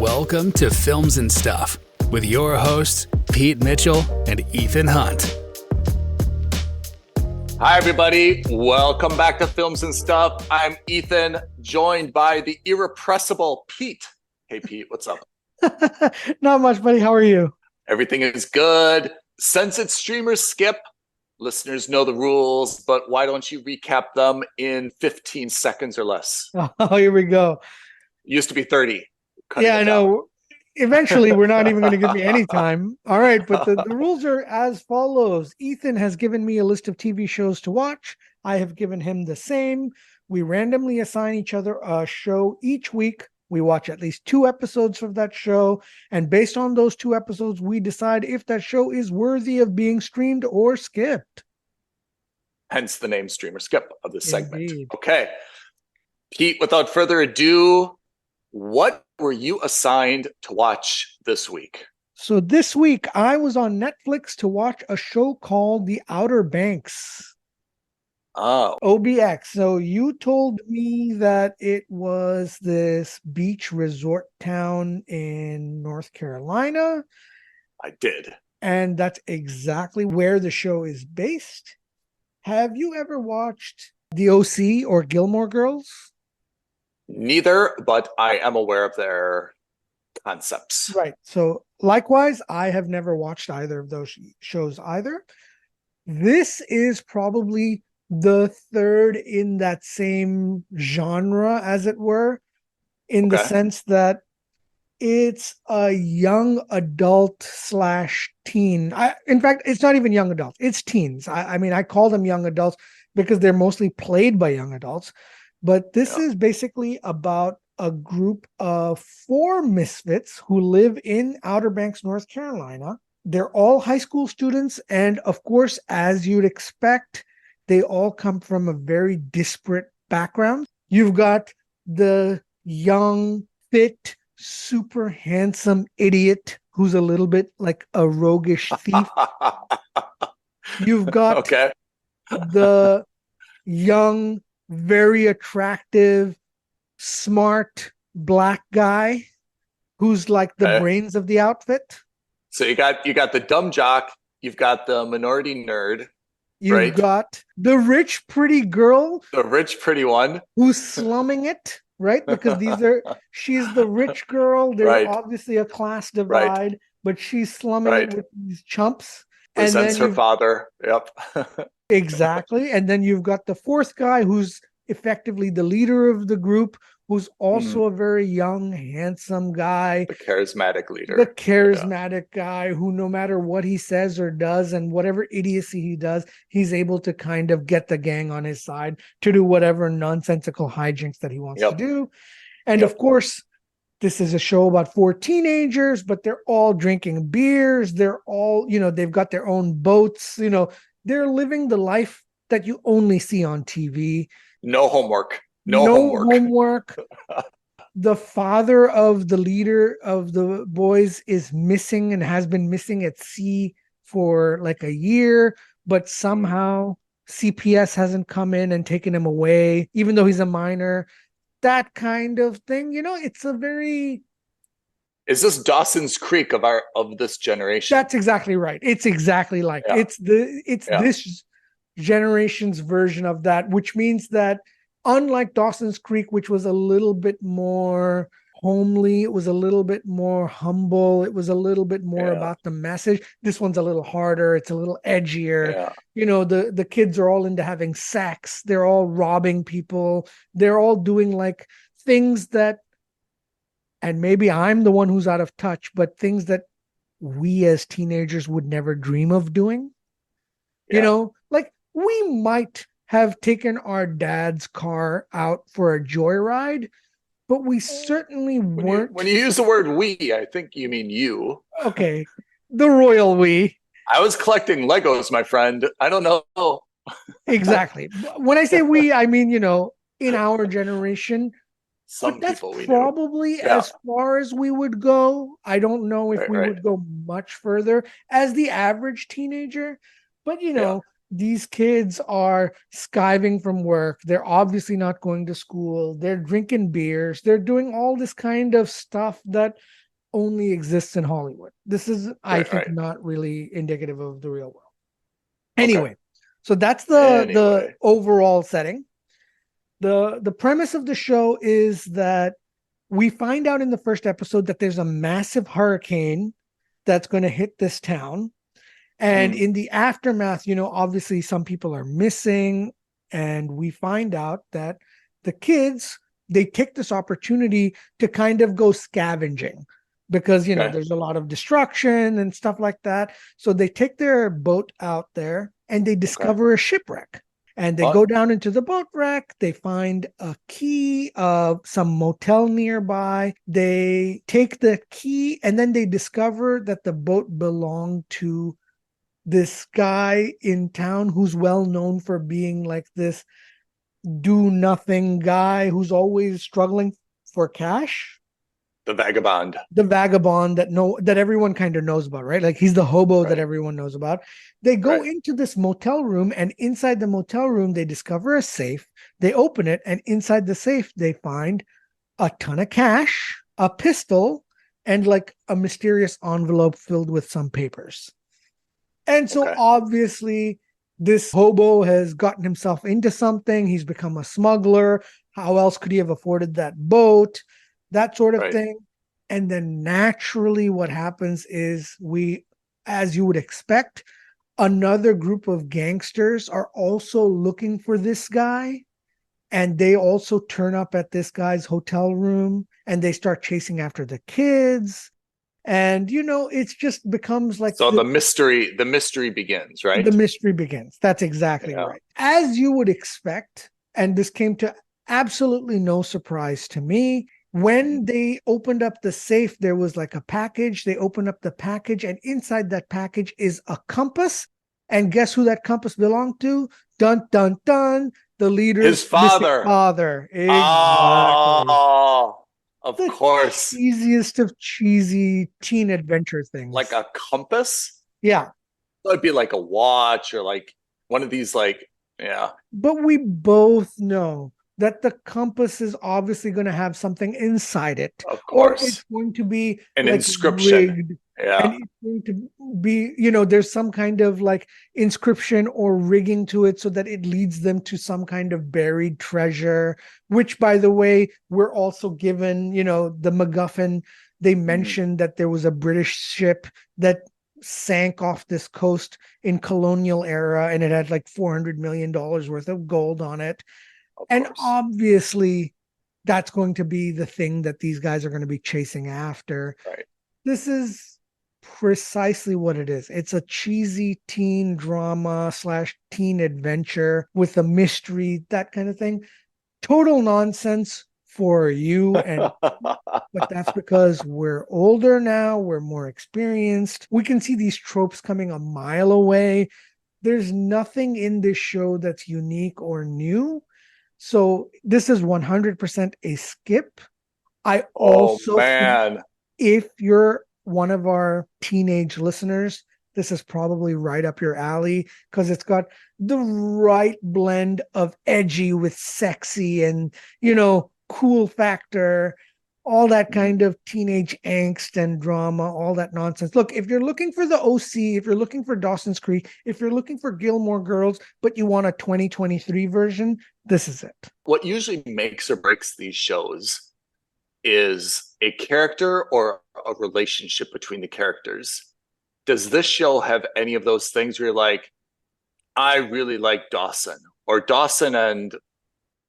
Welcome to Films and Stuff with your hosts, Pete Mitchell and Ethan Hunt. Hi, everybody. Welcome back to Films and Stuff. I'm Ethan, joined by the irrepressible Pete. Hey, Pete, what's up? Not much, buddy. How are you? Everything is good. Since it's streamer skip, listeners know the rules, but why don't you recap them in 15 seconds or less? Oh, here we go. Used to be 30. Yeah, I know. Eventually, we're not even going to give me any time. All right, but the rules are as follows. Ethan has given me a list of TV shows to watch. I have given him the same. We randomly assign each other a show each week. We watch at least 2 episodes of that show. And based on those 2 episodes, we decide if that show is worthy of being streamed or skipped. Hence the name Streamer Skip of this segment. Indeed. Okay. Pete, without further ado, what were you assigned to watch this week? So this week, I was on Netflix to watch a show called The Outer Banks. Oh. OBX. So you told me that it was this beach resort town in North Carolina. I did. And that's exactly where the show is based. Have you ever watched The OC or Gilmore Girls? Neither, but I am aware of their concepts. Right. So likewise, I have never watched either of those shows either. This is probably the third in that same genre, as it were, in the sense that it's a young adult / teen. In fact, it's not even young adults. It's teens. I mean, I call them young adults because they're mostly played by young adults. But this is basically about a group of 4 misfits who live in Outer Banks, North Carolina. They're all high school students. And of course, as you'd expect, they all come from a very disparate background. You've got the young, fit, super handsome idiot who's a little bit like a roguish thief. You've got the young, very attractive, smart black guy who's like the brains of the outfit. So you got the dumb jock, you've got the minority nerd, you've got the rich pretty girl, the rich pretty one who's slumming it, right? Because she's the rich girl. There's obviously a class divide, but she's slumming it with these chumps. Presents her father. Yep. Exactly. And then you've got the 4th guy who's effectively the leader of the group, who's also a very young, handsome guy. The charismatic leader. The charismatic guy who, no matter what he says or does and whatever idiocy he does, he's able to kind of get the gang on his side to do whatever nonsensical hijinks that he wants to do. And of course, this is a show about 4 teenagers, but they're all drinking beers. They're all, they've got their own boats. They're living the life that you only see on TV. No homework. No homework. The father of the leader of the boys is missing and has been missing at sea for like a year, but somehow CPS hasn't come in and taken him away, even though he's a minor. That kind of thing. It's a very... Is this Dawson's Creek of this generation? That's exactly right. It's exactly like it's this generation's version of that, which means that unlike Dawson's Creek, which was a little bit more homely, it was a little bit more humble, it was a little bit more about the message. This one's a little harder, it's a little edgier. The kids are all into having sex, they're all robbing people, they're all doing like things that, and maybe I'm the one who's out of touch, but things that we as teenagers would never dream of doing. Like we might have taken our dad's car out for a joyride, but we certainly weren't. When you use the word we, I think you mean you. Okay. The royal we. I was collecting Legos, my friend. I don't know. Exactly. When I say we, I mean, in our generation. Some but that's people we probably as far as we would go. I don't know if we would go much further as the average teenager. But, these kids are skiving from work. They're obviously not going to school. They're drinking beers. They're doing all this kind of stuff that only exists in Hollywood. This is, I think, Right. not really indicative of the real world. Okay. Anyway, so that's the Anyway. overall setting. The premise of the show is that we find out in the first episode that there's a massive hurricane that's going to hit this town. And in the aftermath, obviously some people are missing. And we find out that the kids, they take this opportunity to kind of go scavenging because, Okay. there's a lot of destruction and stuff like that. So they take their boat out there and they discover a shipwreck. And they go down into the boat wreck. They find a key of some motel nearby. They take the key and then they discover that the boat belonged to this guy in town who's well known for being like this do nothing guy who's always struggling for cash. The vagabond. The vagabond that everyone kind of knows about, right? Like he's the hobo that everyone knows about. They go into this motel room, and inside the motel room, they discover a safe. They open it, and inside the safe, they find a ton of cash, a pistol, and like a mysterious envelope filled with some papers. And so obviously, this hobo has gotten himself into something. He's become a smuggler. How else could he have afforded that boat? That sort of thing. And then naturally what happens is as you would expect, another group of gangsters are also looking for this guy. And they also turn up at this guy's hotel room and they start chasing after the kids. And, it just becomes like... So the mystery begins, right? The mystery begins. That's exactly right. As you would expect, and this came to absolutely no surprise to me, when they opened up the safe, there was like a package. They opened up the package, and inside that package is a compass. And guess who that compass belonged to? Dun, dun, dun. The leader's his father. Exactly. Oh, of course. Easiest of cheesy teen adventure things. Like a compass? Yeah. It'd be like a watch or like one of these, But we both know that the compass is obviously going to have something inside it. Of course. Or it's going to be an inscription. Rigged, yeah. And it's going to be, there's some kind of like inscription or rigging to it so that it leads them to some kind of buried treasure, which, by the way, we're also given, the MacGuffin. They mentioned that there was a British ship that sank off this coast in colonial era, and it had like $400 million worth of gold on it. And obviously, that's going to be the thing that these guys are going to be chasing after. Right. This is precisely what it is. It's a cheesy teen drama / teen adventure with a mystery, that kind of thing. Total nonsense for you. But that's because we're older now. We're more experienced. We can see these tropes coming a mile away. There's nothing in this show that's unique or new. So this is 100% a skip. I also think if you're one of our teenage listeners, this is probably right up your alley because it's got the right blend of edgy with sexy and, cool factor, all that kind of teenage angst and drama, all that nonsense. Look, if you're looking for the OC, if you're looking for Dawson's Creek, if you're looking for Gilmore Girls, but you want a 2023 version, this is it. What usually makes or breaks these shows is a character or a relationship between the characters. Does this show have any of those things where you're like, I really like Dawson, or Dawson and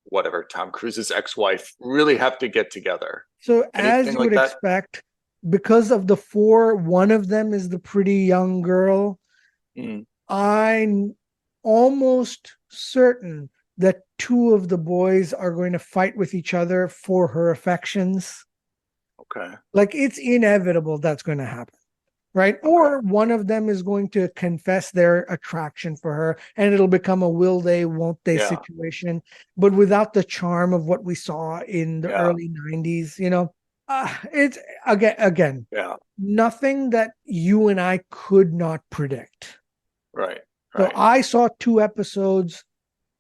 whatever, Tom Cruise's ex-wife really have to get together? So as you would expect, because of the four, one of them is the pretty young girl. I'm almost certain that two of the boys are going to fight with each other for her affections. Okay. Like it's inevitable that's going to happen. Right. Okay. Or one of them is going to confess their attraction for her and it'll become a will they, won't they situation, but without the charm of what we saw in the early 90s, it's again, nothing that you and I could not predict. Right. So Right. I saw 2 episodes,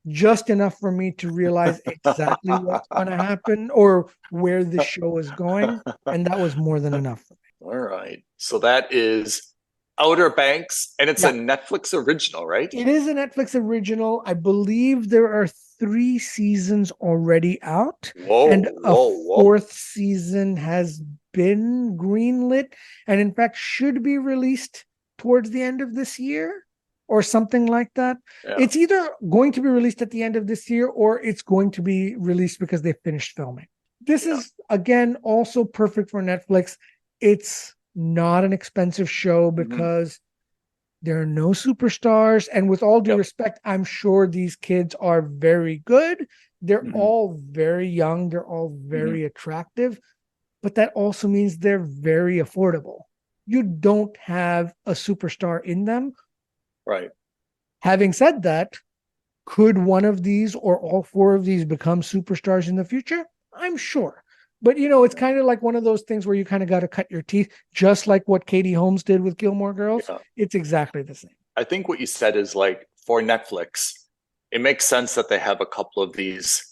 just enough for me to realize exactly what's going to happen or where the show is going. And that was more than enough for me. All right. So that is Outer Banks, and it's a Yeah. Netflix original, right? It is a Netflix original. I believe there are 3 seasons already out, and a Whoa. fourth season has been greenlit, and in fact should be released towards the end of this year or something like that. Yeah. It's either going to be released at the end of this year or it's going to be released because they finished filming. This is, again, also perfect for Netflix. It's not an expensive show because there are no superstars. And with all due respect, I'm sure these kids are very good. They're all very young. They're all very attractive. But that also means they're very affordable. You don't have a superstar in them. Right. Having said that, could one of these or all 4 of these become superstars in the future? I'm sure. But, it's kind of like one of those things where you kind of got to cut your teeth, just like what Katie Holmes did with Gilmore Girls. Yeah. It's exactly the same. I think what you said is like for Netflix, it makes sense that they have a couple of these.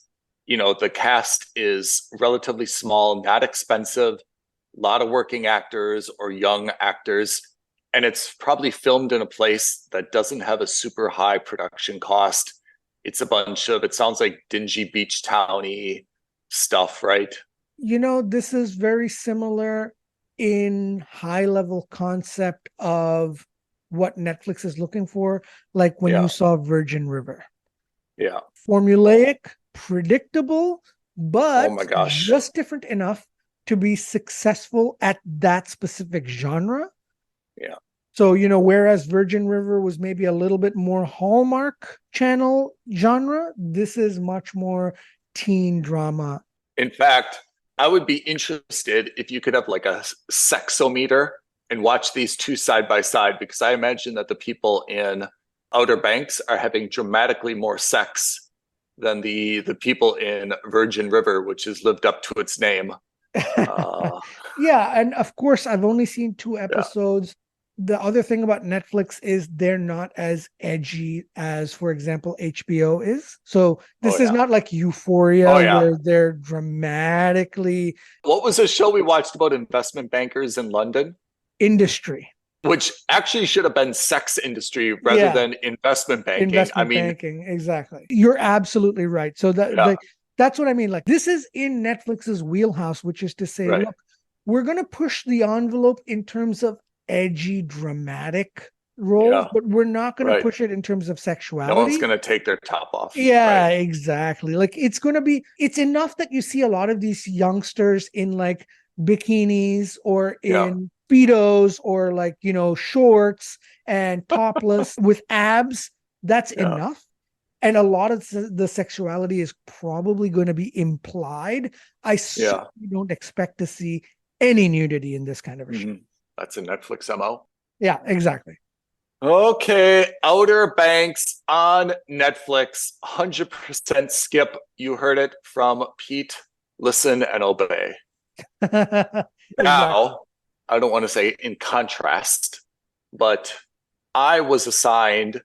The cast is relatively small, not expensive, a lot of working actors or young actors. And it's probably filmed in a place that doesn't have a super high production cost. It's a bunch of, it sounds like dingy beach towny stuff, right? This is very similar in high level concept of what Netflix is looking for, like when you saw Virgin River. Yeah. Formulaic, predictable, but oh my gosh, just different enough to be successful at that specific genre. Yeah. So, whereas Virgin River was maybe a little bit more Hallmark Channel genre, this is much more teen drama. In fact, I would be interested if you could have like a sexometer and watch these two side by side, because I imagine that the people in Outer Banks are having dramatically more sex than the people in Virgin River, which has lived up to its name. Yeah, and of course, I've only seen 2 episodes. The other thing about Netflix is they're not as edgy as, for example, HBO is. So this is not like Euphoria where they're dramatically. What was a show we watched about investment bankers in London? Industry. Which actually should have been sex industry rather than investment banking. Banking, exactly. You're absolutely right. So that's what I mean. Like, this is in Netflix's wheelhouse, which is to say, look, we're going to push the envelope in terms of edgy, dramatic roles, but we're not going to push it in terms of sexuality. No one's going to take their top off. Yeah, exactly. Like, it's enough that you see a lot of these youngsters in like bikinis or in Speedos or like, shorts and topless with abs. That's enough. And a lot of the sexuality is probably going to be implied. I certainly don't expect to see any nudity in this kind of a show. That's a Netflix MO. Yeah, exactly. Okay, Outer Banks on Netflix, 100% skip. You heard it from Pete. Listen and obey. Exactly. Now, I don't want to say in contrast, but I was assigned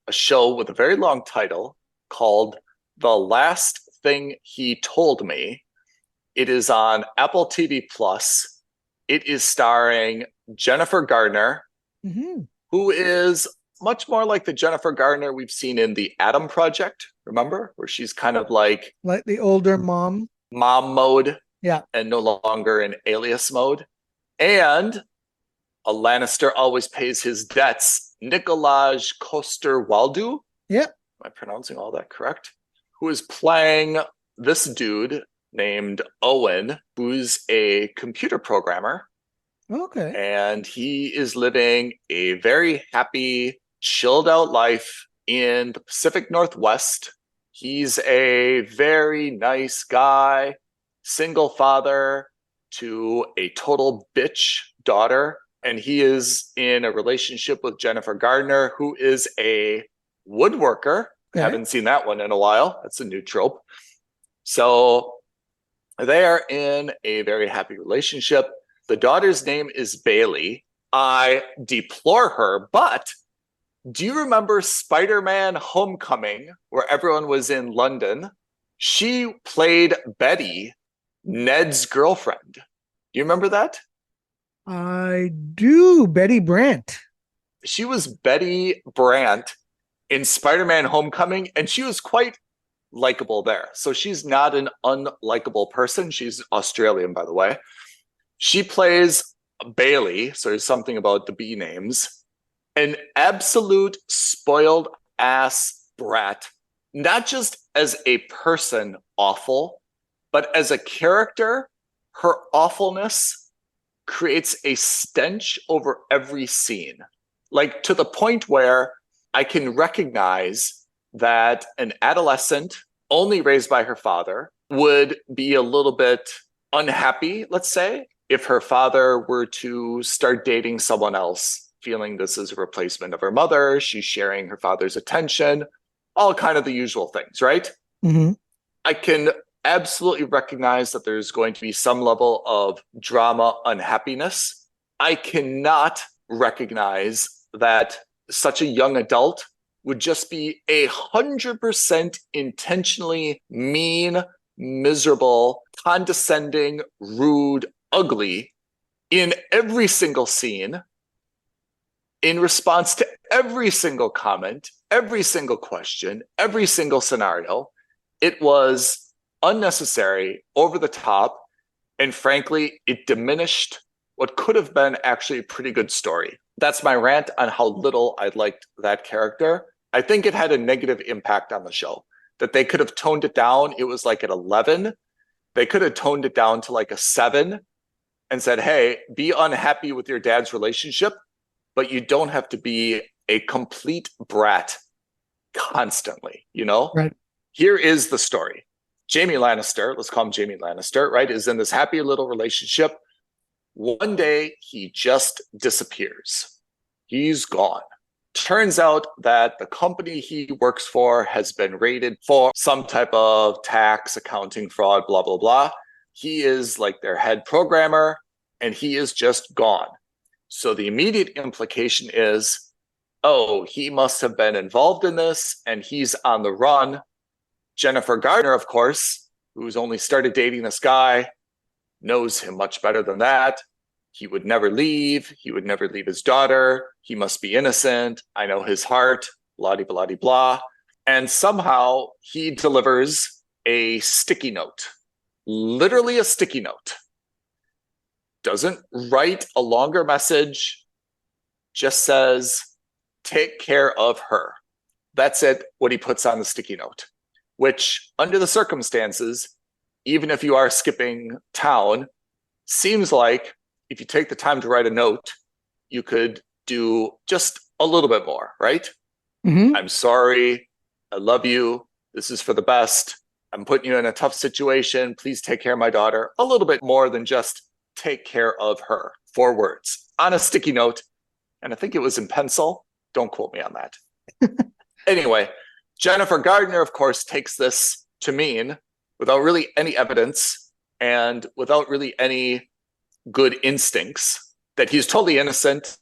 a show with a very long title called The Last Thing He Told Me. It is on Apple TV Plus. It is starring Jennifer Gardner, who is much more like the Jennifer Gardner we've seen in The Adam Project, remember? Where she's kind of like the older mom mode, and no longer in alias mode. And a Lannister always pays his debts, Nikolaj Coster-Waldau. Yeah. Am I pronouncing all that correct? Who is playing this dude named Owen, who's a computer programmer. Okay. And he is living a very happy, chilled out life in the Pacific Northwest. He's a very nice guy, single father to a total bitch daughter. And he is in a relationship with Jennifer Gardner, who is a woodworker. Okay. Haven't seen that one in a while. That's a new trope. So they are in a very happy relationship. The daughter's name is Bailey. I deplore her, but Do you remember Spider-Man Homecoming, where everyone was in London? She played Betty, Ned's girlfriend. Do you remember that? I do. Betty Brant. She was Betty Brant in Spider-Man Homecoming, and she was quite likable there. So she's not an unlikable person. She's Australian, by the way. She plays Bailey, so there's something about the B names, an absolute spoiled ass brat, not just as a person awful, but as a character, her awfulness creates a stench over every scene. Like to the point where I can recognize that an adolescent only raised by her father would be a little bit unhappy, let's say, if her father were to start dating someone else, feeling this is a replacement of her mother, she's sharing her father's attention, all kind of the usual things, right? Mm-hmm. I can absolutely recognize that there's going to be some level of drama unhappiness. I cannot recognize that such a young adult would just be 100% intentionally mean, miserable, condescending, rude, ugly in every single scene, in response to every single comment, every single question, every single scenario. It was unnecessary, over the top, and frankly, it diminished what could have been actually a pretty good story. That's my rant on how little I liked that character. I think it had a negative impact on the show, that they could have toned it down. It was like at 11. They could have toned it down to like a 7 and said, hey, be unhappy with your dad's relationship, but you don't have to be a complete brat constantly, you know? Right. Here is the story. Jaime Lannister, let's call him Jaime Lannister, right, is in this happy little relationship. One day, he just disappears. He's gone. Turns out that the company he works for has been raided for some type of tax, accounting fraud, blah, blah, blah. He is like their head programmer, and he is just gone. So the immediate implication is, oh, he must have been involved in this, and he's on the run. Jennifer Gardner, of course, who's only started dating this guy, knows him much better than that. He would never leave. He would never leave his daughter. He must be innocent. I know his heart, blah, blah, blah, blah. And somehow he delivers a sticky note, literally a sticky note. Doesn't write a longer message, just says, take care of her. That's it, what he puts on the sticky note, which under the circumstances, even if you are skipping town, seems like if you take the time to write a note, you could do just a little bit more, right? Mm-hmm. I'm sorry. I love you. This is for the best. I'm putting you in a tough situation. Please take care of my daughter. A little bit more than just take care of her. 4 words on a sticky note. And I think it was in pencil. Don't quote me on that. Anyway, Jennifer Gardner, of course, takes this to mean, without really any evidence and without really any good instincts, that he's totally innocent.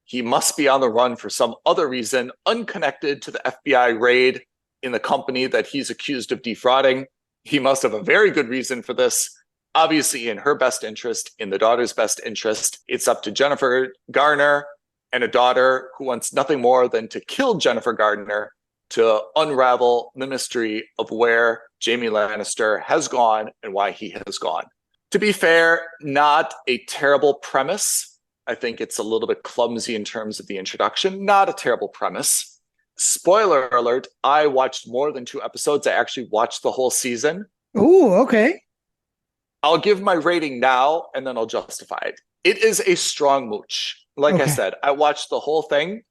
He must be on the run for some other reason, unconnected to the FBI raid in the company that he's accused of defrauding. He must have a very good reason for this. Obviously, in her best interest, in the daughter's best interest, it's up to Jennifer Garner and a daughter who wants nothing more than to kill Jennifer Gardner to unravel the mystery of where Jaime Lannister has gone and why he has gone. To be fair, not a terrible premise. I think it's a little bit clumsy in terms of the introduction. Not a terrible premise. Spoiler alert, I watched more than 2 episodes. I actually watched the whole season. Oh, okay. I'll give my rating now, and then I'll justify it. It is a strong mooch. Like I said, I watched the whole thing.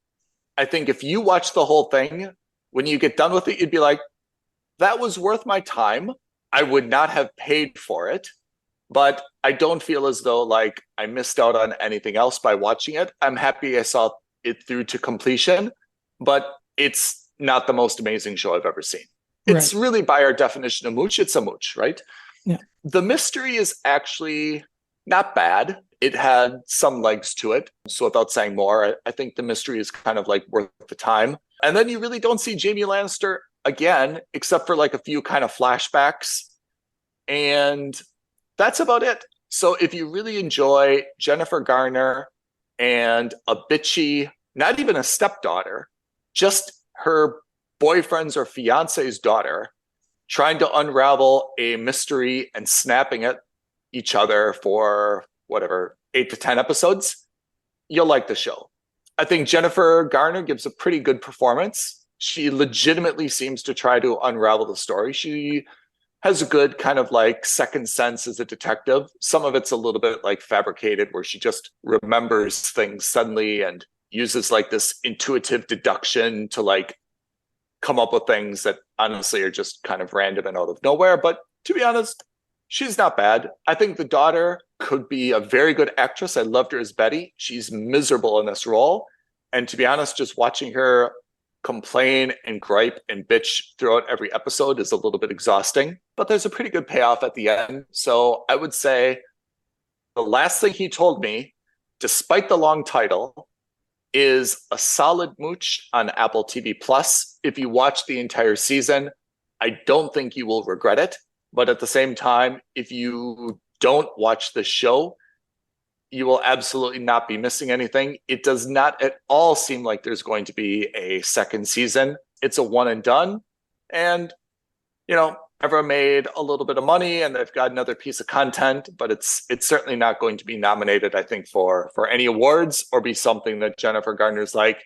I think if you watch the whole thing, when you get done with it, you'd be like, that was worth my time. I would not have paid for it, but I don't feel as though like I missed out on anything else by watching it. I'm happy I saw it through to completion, but it's not the most amazing show I've ever seen. It's really, by our definition of mooch, it's a mooch, right? Yeah. The mystery is actually not bad. it had some legs to it. So without saying more, I think the mystery is kind of like worth the time. And then you really don't see Jaime Lannister again, except for like a few kind of flashbacks. And that's about it. So if you really enjoy Jennifer Garner and a bitchy, not even a stepdaughter, just her boyfriend's or fiance's daughter trying to unravel a mystery and snapping at each other for whatever, 8 to 10 episodes, you'll like the show. I think Jennifer Garner gives a pretty good performance. She legitimately seems to try to unravel the story. She has a good kind of like second sense as a detective. Some of it's a little bit like fabricated where she just remembers things suddenly and uses like this intuitive deduction to like come up with things that honestly are just kind of random and out of nowhere. But to be honest, she's not bad. I think the daughter could be a very good actress. I loved her as Betty. She's miserable in this role. And to be honest, just watching her complain and gripe and bitch throughout every episode is a little bit exhausting, but there's a pretty good payoff at the end. So I would say the last thing he told me, despite the long title, is a solid mooch on Apple TV Plus. If you watch the entire season, I don't think you will regret it. But at the same time, if you don't watch the show, you will absolutely not be missing anything. It does not at all seem like there's going to be a second season. It's a one and done. And, everyone made a little bit of money and they've got another piece of content, but it's certainly not going to be nominated, I think, for any awards or be something that Jennifer Garner's like,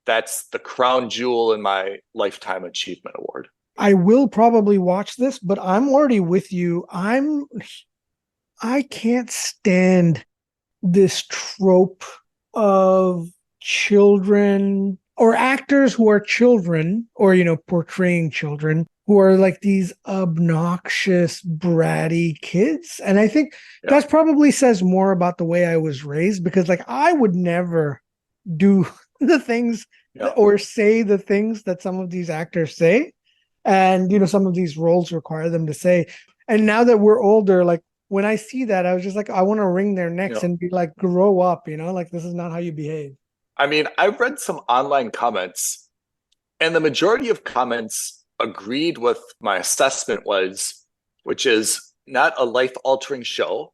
that's the crown jewel in my Lifetime Achievement Award. I will probably watch this, but I'm already with you. I can't stand this trope of children or actors who are children or, portraying children who are like these obnoxious, bratty kids. And I think that probably says more about the way I was raised, because like I would never do the things or say the things that some of these actors say. And, some of these roles require them to say. And now that we're older, like when I see that, I was just like, I want to wring their necks and be like, grow up, like this is not how you behave. I mean, I've read some online comments and the majority of comments agreed with my assessment which is not a life-altering show.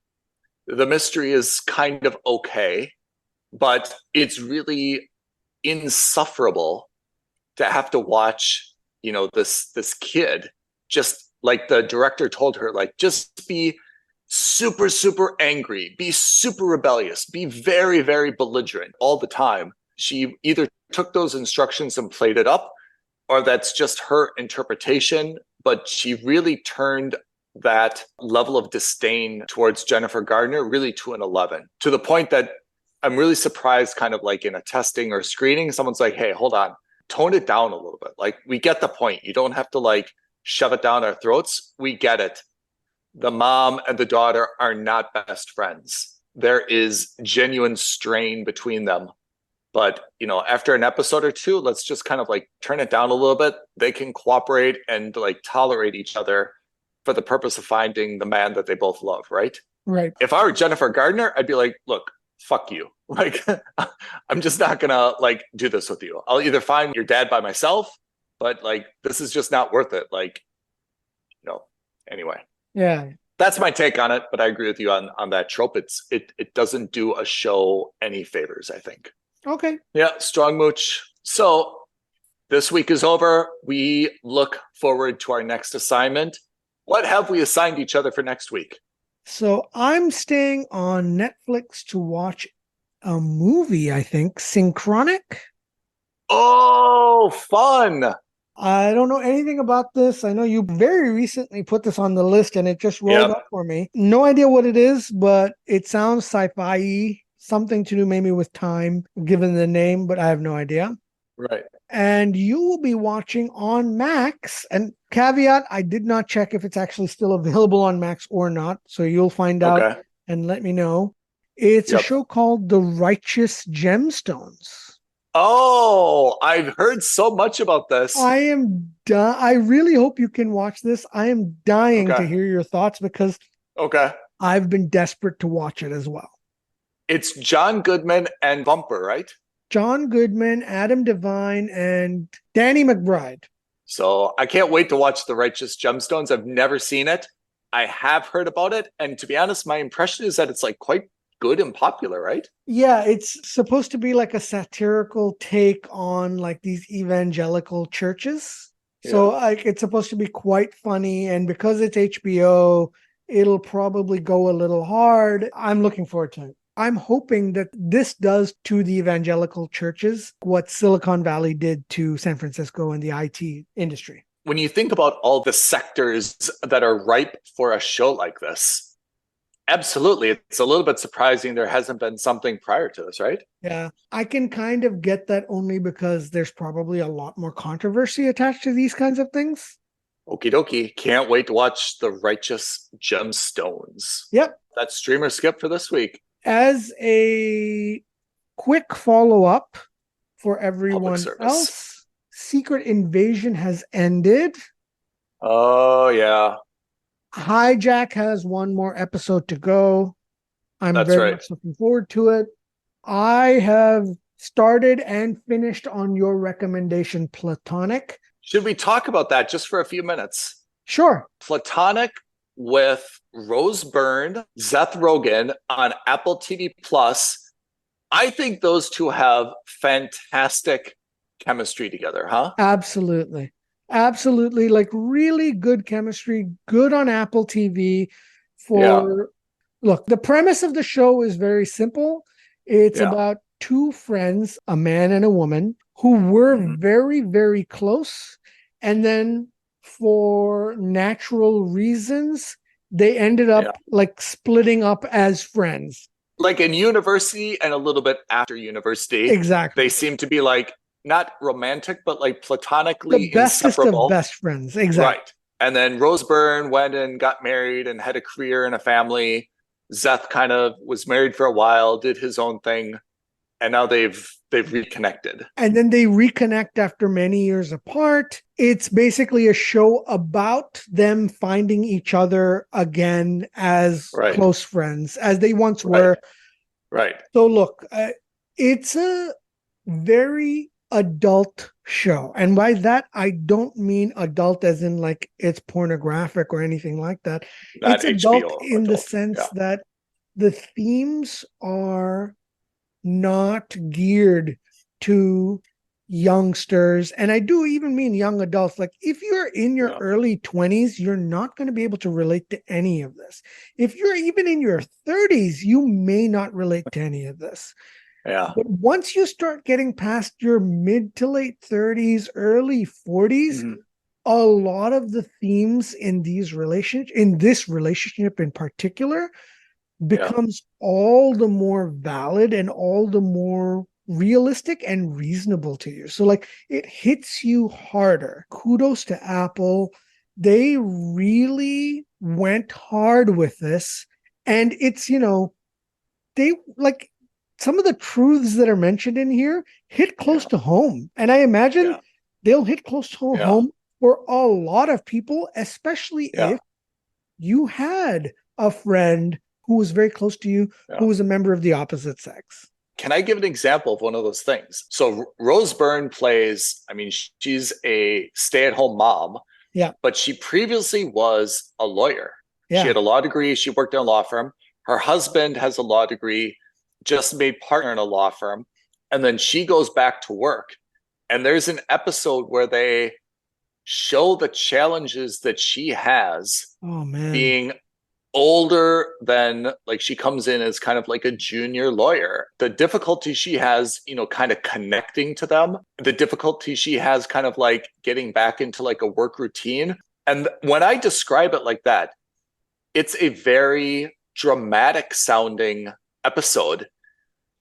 The mystery is kind of okay, but it's really insufferable to have to watch this kid, just like the director told her, like, just be super, super angry, be super rebellious, be very, very belligerent all the time. She either took those instructions and played it up, or that's just her interpretation, but she really turned that level of disdain towards Jennifer Garner really to an 11, to the point that I'm really surprised, kind of like in a testing or screening, someone's like, hey, hold on, tone it down a little bit. Like, we get the point. You don't have to like shove it down our throats. We get it. The mom and the daughter are not best friends. There is genuine strain between them. But, after an episode or two, let's just kind of like turn it down a little bit. They can cooperate and like tolerate each other for the purpose of finding the man that they both love, right? Right. If I were Jennifer Gardner, I'd be like, look, fuck you. Like, I'm just not gonna like do this with you. I'll either find your dad by myself, but like, this is just not worth it. Like, anyway. Yeah. That's my take on it, but I agree with you on that trope. It doesn't do a show any favors, I think. Okay. Yeah, strong mooch. So this week is over. We look forward to our next assignment. What have we assigned each other for next week? So I'm staying on Netflix to watch a movie, I think, Synchronic. Oh, fun. I don't know anything about this. I know you very recently put this on the list and it just rolled up for me. No idea what it is, but it sounds sci-fi-y, something to do maybe with time, given the name, but I have no idea. Right. And you will be watching on Max. And caveat, I did not check if it's actually still available on Max or not. So you'll find out and let me know. It's a show called The Righteous Gemstones. Oh, I've heard so much about this. I am I really hope you can watch this. I am dying to hear your thoughts because I've been desperate to watch it as well. It's John Goodman and Bumper, right? John Goodman, Adam Devine, and Danny McBride. So I can't wait to watch The Righteous Gemstones. I've never seen it. I have heard about it. And to be honest, my impression is that it's like quite good and popular, right? Yeah, it's supposed to be like a satirical take on like these evangelical churches. So like it's supposed to be quite funny. And because it's HBO, it'll probably go a little hard. I'm looking forward to it. I'm hoping that this does to the evangelical churches what Silicon Valley did to San Francisco and the IT industry. When you think about all the sectors that are ripe for a show like this, absolutely. It's a little bit surprising there hasn't been something prior to this, right? Yeah, I can kind of get that only because there's probably a lot more controversy attached to these kinds of things. Okie dokie. Can't wait to watch The Righteous Gemstones. Yep. That's Streamer Skip for this week. As a quick follow-up for everyone else, Secret Invasion has ended. Oh, yeah. Hijack has one more episode to go. I'm very much looking forward to it. I have started and finished on your recommendation, Platonic. Should we talk about that just for a few minutes? Sure. Platonic with Rose Byrne, Seth Rogen on Apple TV Plus. I think those two have fantastic chemistry together, huh? Absolutely. Absolutely. Like really good chemistry, good on Apple TV Look, the premise of the show is very simple. It's about two friends, a man and a woman, who were very, very close. And then for natural reasons, they ended up like splitting up as friends. Like in university and a little bit after university. Exactly. They seem to be like not romantic, but like platonically the bestest inseparable. Of best friends. Exactly. Right. And then Rose Byrne went and got married and had a career and a family. Seth kind of was married for a while, did his own thing, and now they've reconnected. And then they reconnect after many years apart. It's basically a show about them finding each other again as close friends, as they once were. Right. So look, it's a very adult show. And by that, I don't mean adult as in like it's pornographic or anything like that. It's adult in the sense that the themes are not geared to youngsters. And I do even mean young adults. Like if you're in your early 20s, you're not going to be able to relate to any of this. If you're even in your 30s, you may not relate to any of this. Yeah. But once you start getting past your mid to late 30s, early 40s, a lot of the themes in this relationship in particular becomes all the more valid and all the more realistic and reasonable to you. So like it hits you harder. Kudos to Apple. They really went hard with this. And it's, they like some of the truths that are mentioned in here hit close to home. And I imagine they'll hit close to home for a lot of people, especially if you had a friend who was very close to you, who was a member of the opposite sex. Can I give an example of one of those things? So Rose Byrne plays, she's a stay-at-home mom, but she previously was a lawyer. She had a law degree. She worked in a law firm. Her husband has a law degree, just made partner in a law firm. And then she goes back to work. And there's an episode where they show the challenges that she has being older than, like, she comes in as kind of like a junior lawyer. The difficulty she has, kind of connecting to them, the difficulty she has kind of like getting back into like a work routine. And when I describe it like that, it's a very dramatic sounding episode.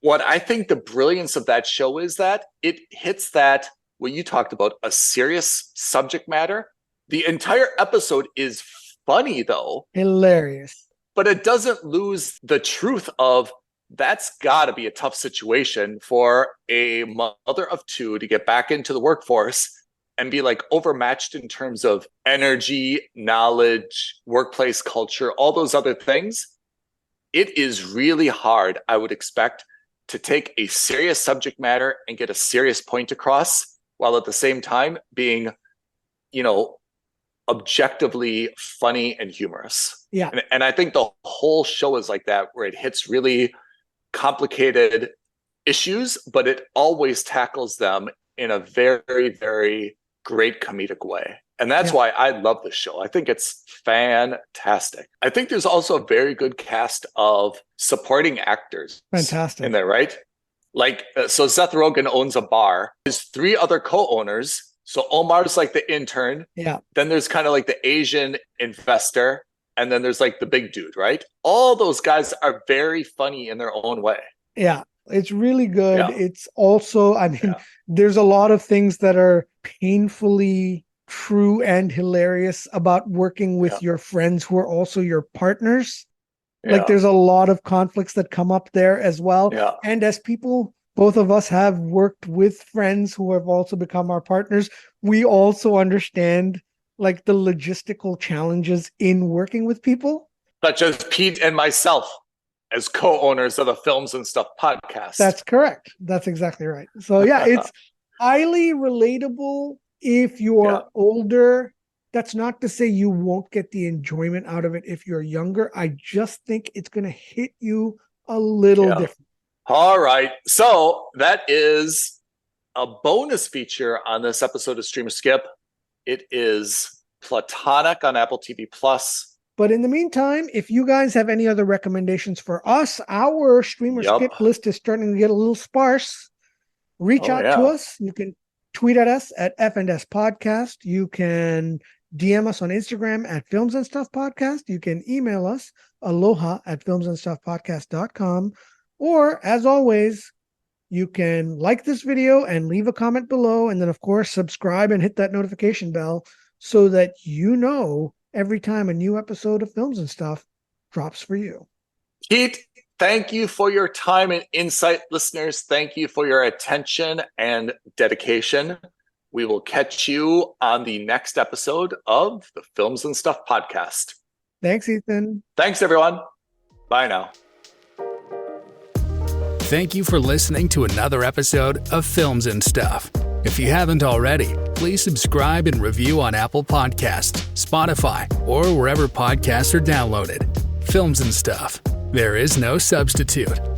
What I think the brilliance of that show is that it hits that, what you talked about, a serious subject matter. The entire episode is funny though. Hilarious. But it doesn't lose the truth of that's got to be a tough situation for a mother of two to get back into the workforce and be like overmatched in terms of energy, knowledge, workplace culture, all those other things. it is really hard, I would expect, to take a serious subject matter and get a serious point across while at the same time being, objectively funny and humorous. Yeah. And I think the whole show is like that, where it hits really complicated issues, but it always tackles them in a very, very great comedic way. And that's why I love this show. I think it's fantastic. I think there's also a very good cast of supporting actors. Fantastic. In there, right? Like, so Seth Rogen owns a bar. There's 3 other co-owners. So Omar's like the intern. Yeah. Then there's kind of like the Asian investor. And then there's like the big dude, right? All those guys are very funny in their own way. Yeah. It's really good. Yeah. It's also, there's a lot of things that are painfully true and hilarious about working with your friends who are also your partners. Like there's a lot of conflicts that come up there as well. Yeah. And as people, both of us have worked with friends who have also become our partners, we also understand like the logistical challenges in working with people. Such as Pete and myself as co-owners of the Films and Stuff podcast. That's correct. That's exactly right. So yeah, it's highly relatable if you're older. That's not to say you won't get the enjoyment out of it if you're younger. I just think it's going to hit you a little different. All right. So that is a bonus feature on this episode of Stream Skip. It is Platonic on Apple TV Plus. But in the meantime, if you guys have any other recommendations for us, our Streamer Skip list is starting to get a little sparse. Reach out to us. You can tweet at us at FNS Podcast. You can DM us on Instagram at Films and Stuff Podcast. You can email us aloha@filmsandstuffpodcast.com. Or, as always, you can like this video and leave a comment below. And then, of course, subscribe and hit that notification bell so that you know every time a new episode of Films and Stuff drops for you. Pete, thank you for your time and insight, listeners. Thank you for your attention and dedication. We will catch you on the next episode of the Films and Stuff podcast. Thanks, Ethan. Thanks, everyone. Bye now. Thank you for listening to another episode of Films and Stuff. If you haven't already, please subscribe and review on Apple Podcasts, Spotify, or wherever podcasts are downloaded. Films and Stuff. There is no substitute.